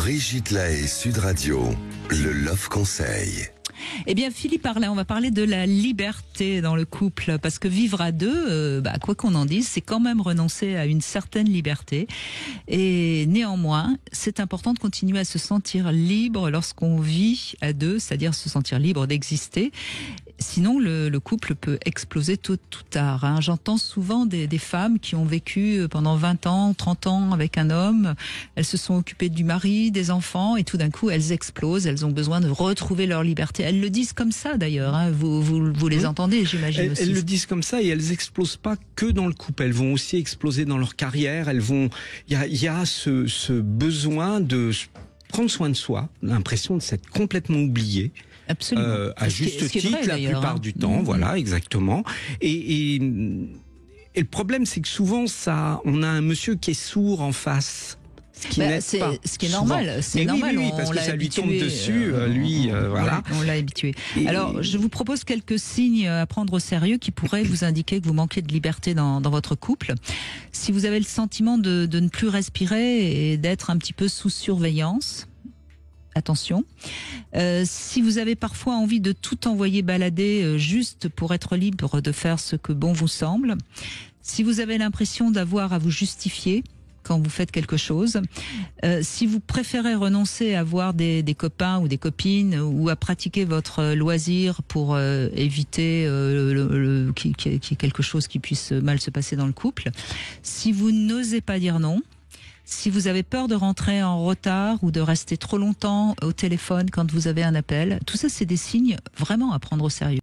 Brigitte Lahaie, Sud Radio, le Love Conseil. Eh bien, Philippe Arlin, on va parler de la liberté dans le couple, parce que vivre à deux, quoi qu'on en dise, c'est quand même renoncer à une certaine liberté. Et néanmoins, c'est important de continuer à se sentir libre lorsqu'on vit à deux, c'est-à-dire se sentir libre d'exister. Sinon, le couple peut exploser tôt ou tard. Hein. J'entends souvent des femmes qui ont vécu pendant 20 ans, 30 ans avec un homme. Elles se sont occupées du mari, des enfants, et tout d'un coup, elles explosent. Elles ont besoin de retrouver leur liberté. Elles le disent comme ça, d'ailleurs. Hein. Vous les entendez, j'imagine aussi. Elles le disent comme ça, et elles explosent pas que dans le couple. Elles vont aussi exploser dans leur carrière. Il y a ce besoin de prendre soin de soi, l'impression de s'être complètement oublié. Absolument. À juste titre, la plupart du temps, voilà, exactement. Et le problème, c'est que souvent, on a un monsieur qui est sourd en face. Ce qui est normal, c'est normal. Oui, parce que ça lui tombe dessus, voilà. On l'a habitué. Alors, je vous propose quelques signes à prendre au sérieux qui pourraient vous indiquer que vous manquez de liberté dans votre couple. Si vous avez le sentiment de ne plus respirer et d'être un petit peu sous surveillance, attention. Si vous avez parfois envie de tout envoyer balader juste pour être libre de faire ce que bon vous semble. Si vous avez l'impression d'avoir à vous justifier quand vous faites quelque chose. Si vous préférez renoncer à voir des copains ou des copines ou à pratiquer votre loisir pour éviter qu'il y ait quelque chose qui puisse mal se passer dans le couple. Si vous n'osez pas dire non. Si vous avez peur de rentrer en retard ou de rester trop longtemps au téléphone quand vous avez un appel, tout ça, c'est des signes vraiment à prendre au sérieux.